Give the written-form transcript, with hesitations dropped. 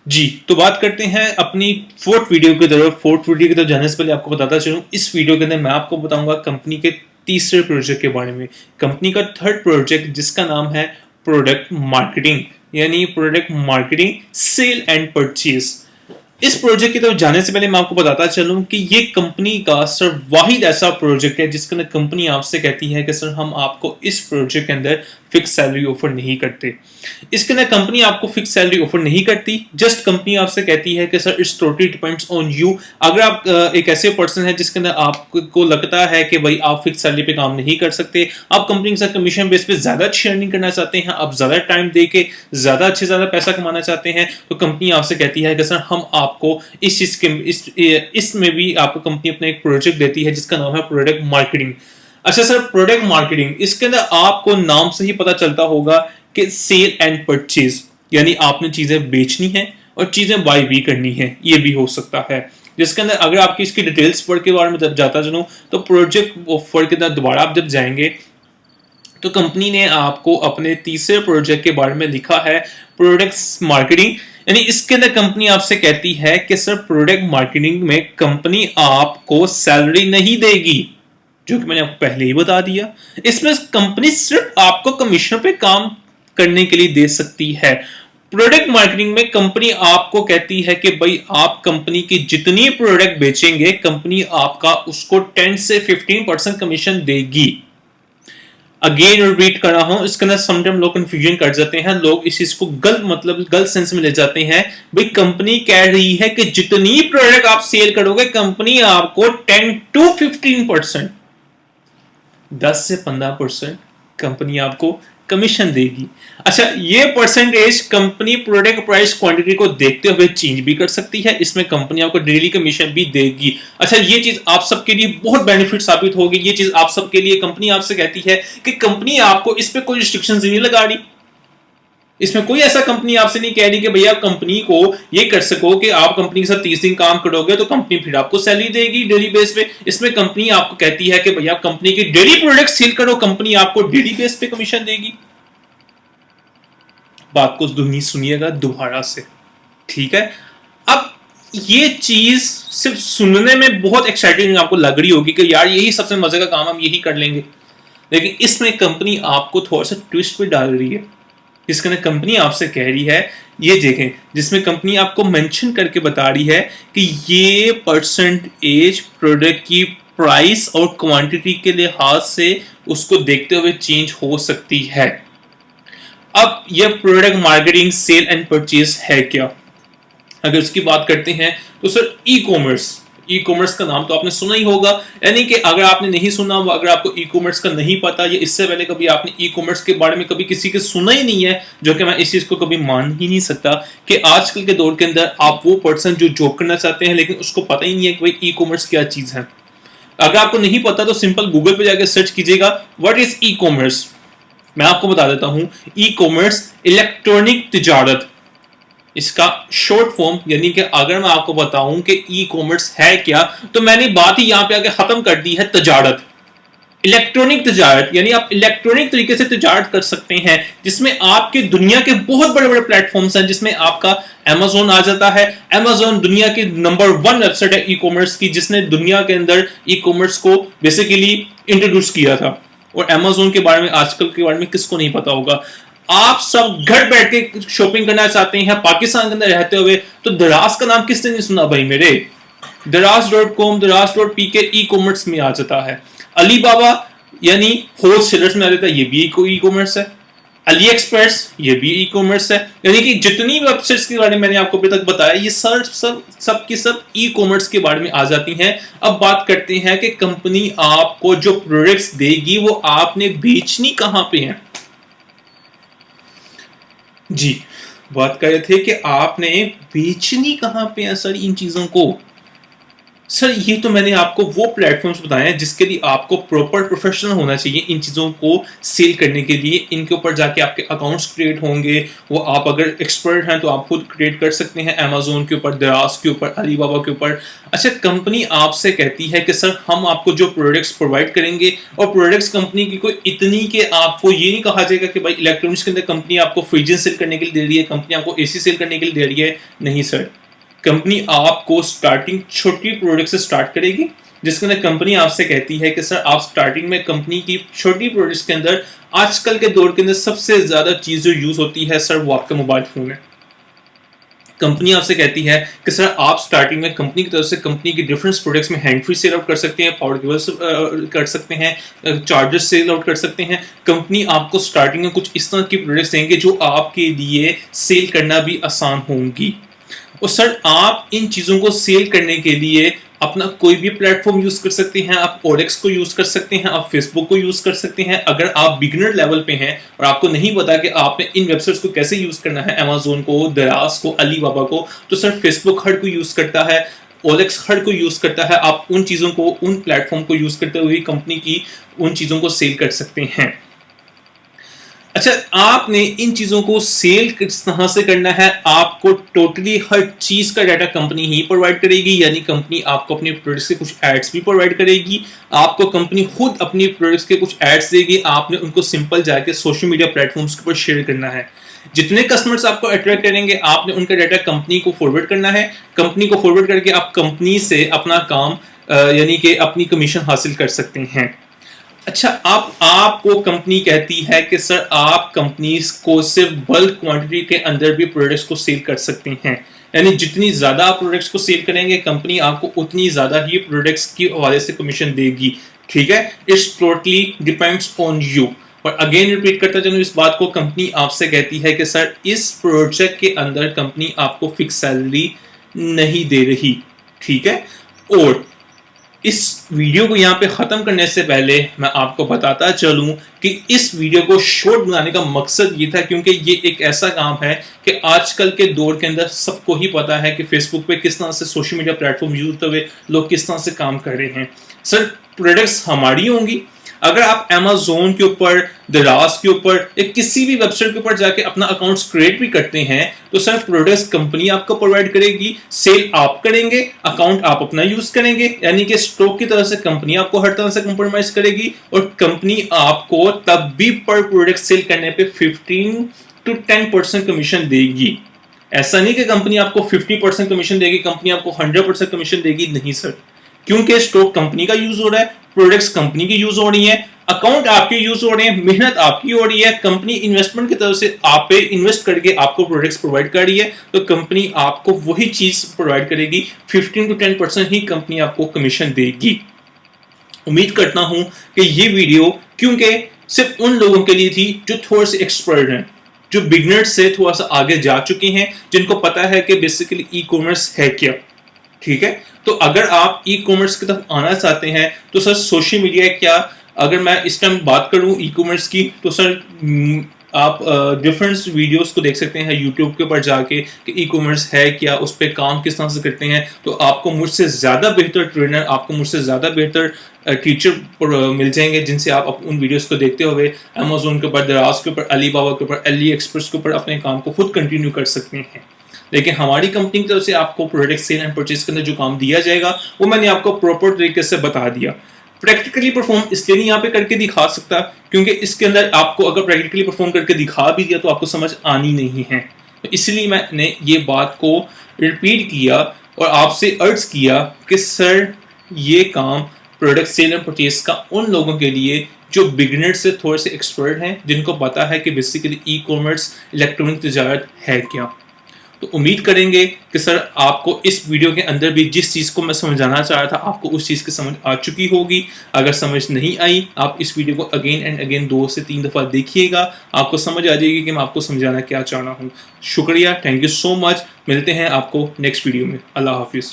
जी, तो बात करते हैं अपनी फोर्थ वीडियो की तरफ। फोर्थ वीडियो की तरफ जाने से पहले आपको बताता चलूं, इस वीडियो के अंदर मैं आपको बताऊंगा कंपनी के तीसरे प्रोजेक्ट के बारे में। कंपनी का थर्ड प्रोजेक्ट जिसका नाम है प्रोडक्ट मार्केटिंग, यानी product marketing sale and purchase. इस प्रोजेक्ट की तरफ जाने से पहले मैं आपको बताता चलूं कि ये कंपनी का सर वाहिद ऐसा प्रोजेक्ट है जिसके अंदर कंपनी आपसे कहती है कि सर हम आपको इस प्रोजेक्ट के अंदर फिक्स सैलरी ऑफर नहीं करते। इसके अंदर कंपनी आपको फिक्स सैलरी ऑफर नहीं करती, जस्ट कंपनी आपसे कहती है कि sir it's totally depends on you. अगर आप एक ऐसे पर्सन है जिसके अंदर आपको लगता है कि भाई आप फिक्स सैलरी पे काम नहीं कर सकते, आप कंपनी के साथ कमीशन बेस पे ज्यादा अच्छी अर्निंग करना चाहते हैं, आप ज्यादा टाइम दे के ज्यादा पैसा कमाना चाहते हैं, तो कंपनी आपसे कहती है कि सर हम आपको इस चीज के इसमें भी आपको कंपनी अपना एक प्रोजेक्ट देती है जिसका नाम है प्रोडक्ट मार्केटिंग। अच्छा सर, प्रोडक्ट मार्केटिंग, इसके अंदर आपको नाम से ही पता चलता होगा कि सेल एंड परचेज, यानी आपने चीजें बेचनी है और चीजें बाय भी करनी है, ये भी हो सकता है। जिसके अंदर अगर आपकी इसकी डिटेल्स पढ़ के बारे में जब जाता चलूं, तो प्रोजेक्ट ऑफर के अंदर दोबारा आप जब जाएंगे तो कंपनी ने आपको अपने तीसरे प्रोजेक्ट के बारे में लिखा है प्रोडक्ट्स मार्केटिंग। यानी इसके अंदर कंपनी आपसे कहती है कि सर प्रोडक्ट मार्केटिंग में कंपनी आपको सैलरी नहीं देगी, जो कि मैंने आपको पहले ही बता दिया। इसमें कंपनी सिर्फ आपको कमीशन पे काम करने के लिए दे सकती है। प्रोडक्ट मार्केटिंग में कंपनी आपको कहती है कि भाई आप कंपनी की जितनी प्रोडक्ट बेचेंगे कंपनी आपका उसको 10 से 15% कमीशन देगी। अगेन रिपीट कर रहा हूं, इसके अंदर समटाइम लोग कंफ्यूजन कर जाते हैं, लोग इस चीज को गलत सेंस में ले जाते हैं। भाई कंपनी कह रही है कि जितनी प्रोडक्ट आप सेल करोगे कंपनी आपको 10 to 15%, 10 से 15% कंपनी आपको कमीशन देगी। अच्छा, ये percentage company product price quantity को देखते हुए चेंज भी कर सकती है, इसमें कंपनी आपको डेली कमीशन भी देगी। अच्छा, ये चीज आप सबके लिए बहुत बेनिफिट साबित होगी। ये चीज आप सबके लिए कंपनी आपसे कहती है कि कंपनी आपको इस पे कोई रिस्ट्रिक्शंस नहीं लगा रही। इसमें कोई ऐसा कंपनी आपसे नहीं कह रही कि भैया कंपनी को ये कर सको कि आप कंपनी के साथ 30 दिन काम करोगे तो कंपनी फिर आपको सैलरी देगी डेली बेस पे। इसमें कंपनी आपको कहती है कि भैया कंपनी की डेली प्रोडक्ट सेल करो, कंपनी आपको डेली बेस पे कमीशन देगी। बात को सुनिएगा दोबारा से, ठीक है। अब ये चीज सिर्फ सुनने में बहुत एक्साइटिंग आपको लग रही होगी कि यार यही सबसे मजे का काम, हम यही कर लेंगे, लेकिन इसमें कंपनी आपको थोड़ा सा ट्विस्ट भी डाल रही है। जिसके अंदर कंपनी आपसे कह रही है, ये देखें, जिसमें कंपनी आपको मेंशन करके बता रही है कि ये परसेंटेज प्रोडक्ट की प्राइस और क्वांटिटी के लिहाज से उसको देखते हुए चेंज हो सकती है। अब यह product marketing sale and purchase है क्या? अगर उसकी बात करते हैं तो sir e commerce, e commerce का नाम तो आपने सुना ही होगा। यानी कि अगर आपने नहीं सुना, अगर आपको ई कॉमर्स का नहीं पता, या इससे पहले कभी आपने ई कॉमर्स के बारे में कभी किसी के सुना ही नहीं है, जो कि मैं इस चीज को कभी मान ही नहीं सकता कि आजकल के दौर के अंदर आप वो पर्सन जो जॉब करना चाहते हैं लेकिन उसको पता ही नहीं है कि भाई ई कॉमर्स क्या चीज है। अगर आपको नहीं पता तो सिंपल गूगल पे जाकर सर्च कीजिएगा व्हाट इज ई कॉमर्स। मैं आपको बता देता हूं, ई कॉमर्स इलेक्ट्रॉनिक तिजारत, इसका शॉर्ट फॉर्म। यानी कि अगर मैं आपको बताऊं कि ई कॉमर्स है क्या, तो मैंने बात ही यहां पे आके खत्म कर दी है, तजारत, इलेक्ट्रॉनिक तजारत। यानी आप इलेक्ट्रॉनिक तरीके से तजारत कर सकते हैं, जिसमें आपके दुनिया के बहुत बड़े बड़े प्लेटफॉर्म्स हैं, जिसमें आपका Amazon आ जाता है। Amazon दुनिया की नंबर 1 वेबसाइट है ई कॉमर्स की, जिसने दुनिया के अंदर ई कॉमर्स को बेसिकली इंट्रोड्यूस किया था। और Amazon के बारे में आजकल के बारे में किसको नहीं पता होगा। आप सब घर बैठ के शॉपिंग करना चाहते हैं पाकिस्तान के अंदर रहते हुए, तो दराज का नाम किसने नहीं सुना भाई मेरे? दराज.com, दराज.pk ई कॉमर्स में आ जाता है। अलीबाबा यानी होलसेलर्स में आ जाता है, ये भी ई कॉमर्स है। अली एक्सप्रेस ये भी ई कॉमर्स है। यानी कि जितनी वेबसाइट्स के बारे में मैंने आपको अभी तक बताया, ये सब की सब ई कॉमर्स के बारे में आ जाती हैं। अब बात करते हैं कि कंपनी आपको जो प्रोडक्ट्स देगी वो आपने बेचनी कहां पे है। जी, बात कर रहे थे कि आपने बेचनी कहां पे है सर इन चीजों को। सर ये तो मैंने आपको वो प्लेटफॉर्म्स बताए हैं जिसके लिए आपको प्रॉपर प्रोफेशनल होना चाहिए इन चीज़ों को सेल करने के लिए। इनके ऊपर जाके आपके अकाउंट्स क्रिएट होंगे, वो आप अगर एक्सपर्ट हैं तो आप खुद क्रिएट कर सकते हैं, अमेजोन के ऊपर, दराज के ऊपर, अलीबाबा के ऊपर। अच्छा, कंपनी आपसे कहती है कि सर हम आपको जो प्रोडक्ट्स प्रोवाइड करेंगे, और प्रोडक्ट्स कंपनी की कोई इतनी कि आपको ये नहीं कहा जाएगा कि भाई इलेक्ट्रॉनिक्स के अंदर कंपनी आपको फ्रिज सेल करने के लिए दे रही है, कंपनी आपको एसी सेल करने के लिए दे रही है। नहीं सर, कंपनी आपको स्टार्टिंग छोटी प्रोडक्ट से स्टार्ट करेगी, जिसके अंदर कंपनी आपसे कहती है कि सर आप स्टार्टिंग में कंपनी की छोटी प्रोडक्ट्स के अंदर, आजकल के दौर के अंदर सबसे ज्यादा चीज जो यूज होती है सर वो आपका मोबाइल फोन है। कंपनी आपसे कहती है कि सर आप स्टार्टिंग में कंपनी की तरफ से कंपनी की डिफरेंट प्रोडक्ट्स में हैंड फ्री सेल आउट कर सकते हैं, पावर केबल्स कर सकते हैं, चार्जर्स सेल आउट कर सकते हैं। कंपनी आपको स्टार्टिंग में कुछ इस तरह की प्रोडक्ट्स देंगे जो आपके लिए सेल करना भी आसान होंगी। और सर आप इन चीज़ों को सेल करने के लिए अपना कोई भी प्लेटफॉर्म यूज कर सकते हैं, आप ओडेक्स को यूज कर सकते हैं, आप फेसबुक को यूज कर सकते हैं। अगर आप बिगिनर लेवल पे हैं और आपको नहीं पता कि आपने इन वेबसाइट्स को कैसे यूज करना है, अमेजोन को, दराज को, अलीबाबा को, तो सर फेसबुक हर कोई यूज करता है, ओलेक्स हर कोई यूज करता है। आप उन चीज़ों को, उन प्लेटफॉर्म को यूज करते हुए कंपनी की उन चीज़ों को सेल कर सकते हैं। अच्छा, आपने इन चीजों को सेल किस तरह से करना है, आपको टोटली हर चीज का डाटा कंपनी ही प्रोवाइड करेगी। यानी कंपनी आपको अपने प्रोडक्ट्स के कुछ एड्स भी प्रोवाइड करेगी, आपको कंपनी खुद अपनी प्रोडक्ट्स के कुछ एड्स देगी, आपने उनको सिंपल जाके सोशल मीडिया प्लेटफॉर्म्स के ऊपर शेयर करना है। जितने कस्टमर्स आपको अट्रैक्ट करेंगे आपने उनका डाटा कंपनी को फॉरवर्ड करना है। कंपनी को फॉरवर्ड करके आप कंपनी से अपना काम यानी कि अपनी कमीशन हासिल कर सकते हैं। अच्छा, आपको कंपनी कहती है कि सर आप कंपनीज को सिर्फ बल्क क्वांटिटी के अंदर भी प्रोडक्ट्स को सेल कर सकते हैं। यानी जितनी ज्यादा आप प्रोडक्ट्स को सेल करेंगे कंपनी आपको उतनी ज्यादा ही प्रोडक्ट्स की हवाले से कमीशन देगी। ठीक है, it's totally depends on you. और अगेन रिपीट करता चलूं इस बात को, कंपनी आपसे कहती है कि सर इस प्रोजेक्ट के अंदर कंपनी आपको फिक्स सैलरी नहीं दे रही। ठीक है, और इस वीडियो को यहाँ पे ख़त्म करने से पहले मैं आपको बताता चलूँ कि इस वीडियो को शॉर्ट बनाने का मकसद ये था क्योंकि ये एक ऐसा काम है कि आजकल के दौर के अंदर सबको ही पता है कि फेसबुक पे किस तरह से सोशल मीडिया प्लेटफॉर्म यूज होते हुए लोग किस तरह से काम कर रहे हैं। सर प्रोडक्ट्स हमारी होंगी, अगर आप अमेजोन के ऊपर, दराज के ऊपर या किसी भी वेबसाइट के ऊपर जाके अपना अकाउंट्स क्रिएट भी करते हैं तो सर प्रोडक्ट्स कंपनी आपको प्रोवाइड करेगी, सेल आप करेंगे, अकाउंट आप अपना यूज करेंगे। यानी कि स्टॉक की तरह से कंपनी आपको हर तरह से कंप्रोमाइज करेगी और कंपनी आपको तब भी पर प्रोडक्ट सेल करने पे 15 to 10% कमीशन देगी। ऐसा नहीं कि कंपनी आपको 50% कमीशन देगी, कंपनी आपको 100% कमीशन देगी, नहीं सर। क्योंकि स्टॉक कंपनी का यूज हो रहा है, प्रोडक्ट्स कंपनी की यूज हो रही हैं, अकाउंट आपके यूज हो रहे हैं, मेहनत आपकी हो रही है, कंपनी इन्वेस्टमेंट की तरफ से आप पे इन्वेस्ट करके आपको प्रोडक्ट्स प्रोवाइड कर रही है, तो कंपनी आपको वही चीज प्रोवाइड करेगी। 15 to 10% ही कंपनी आपको कमीशन देगी। उम्मीद करता हूं कि ये वीडियो क्योंकि सिर्फ उन लोगों के लिए थी जो थोड़े से एक्सपर्ट हैं, जो बिगनर्स से थोड़ा सा आगे जा चुके हैं, जिनको पता है कि बेसिकली ई कॉमर्स है क्या। ठीक है, तो अगर आप ई कॉमर्स की तरफ आना चाहते हैं तो सर सोशल मीडिया क्या, अगर मैं इस टाइम बात करूं ई कॉमर्स की तो सर आप डिफरेंट वीडियोस को देख सकते हैं यूट्यूब के ऊपर जाके कि ई कॉमर्स है क्या, उस पर काम किस तरह से करते हैं। तो आपको मुझसे ज़्यादा बेहतर ट्रेनर, आपको मुझसे ज़्यादा बेहतर टीचर मिल जाएंगे जिनसे आप उन वीडियोस को देखते हुए अमेजोन के ऊपर, दराज के ऊपर, अलीबाबा के ऊपर, अली एक्सप्रेस के ऊपर अपने काम को खुद कंटिन्यू कर सकते हैं। लेकिन हमारी कंपनी की तरफ से आपको प्रोडक्ट सेल एंड परचेज के अंदर जो काम दिया जाएगा वो मैंने आपको प्रॉपर तरीके से बता दिया। प्रैक्टिकली परफॉर्म इसलिए नहीं यहाँ पे करके दिखा सकता क्योंकि इसके अंदर आपको अगर प्रैक्टिकली परफॉर्म करके दिखा भी दिया तो आपको समझ आनी नहीं है। तो इसलिए मैंने ये बात को रिपीट किया और आपसे अर्ज किया कि सर ये काम प्रोडक्ट सेल एंड परचेज का उन लोगों के लिए जो बिगिनर से थोड़े से एक्सपर्ट हैं, जिनको पता है कि बेसिकली ई कॉमर्स, इलेक्ट्रॉनिक तजारत है क्या। तो उम्मीद करेंगे कि सर आपको इस वीडियो के अंदर भी जिस चीज़ को मैं समझाना चाह रहा था आपको उस चीज़ की समझ आ चुकी होगी। अगर समझ नहीं आई आप इस वीडियो को अगेन एंड अगेन 2 से 3 दफ़ा देखिएगा, आपको समझ आ जाएगी कि मैं आपको समझाना क्या चाह रहा हूँ। शुक्रिया, थैंक यू सो मच। मिलते हैं आपको नेक्स्ट वीडियो में। अल्लाह हाफिज़।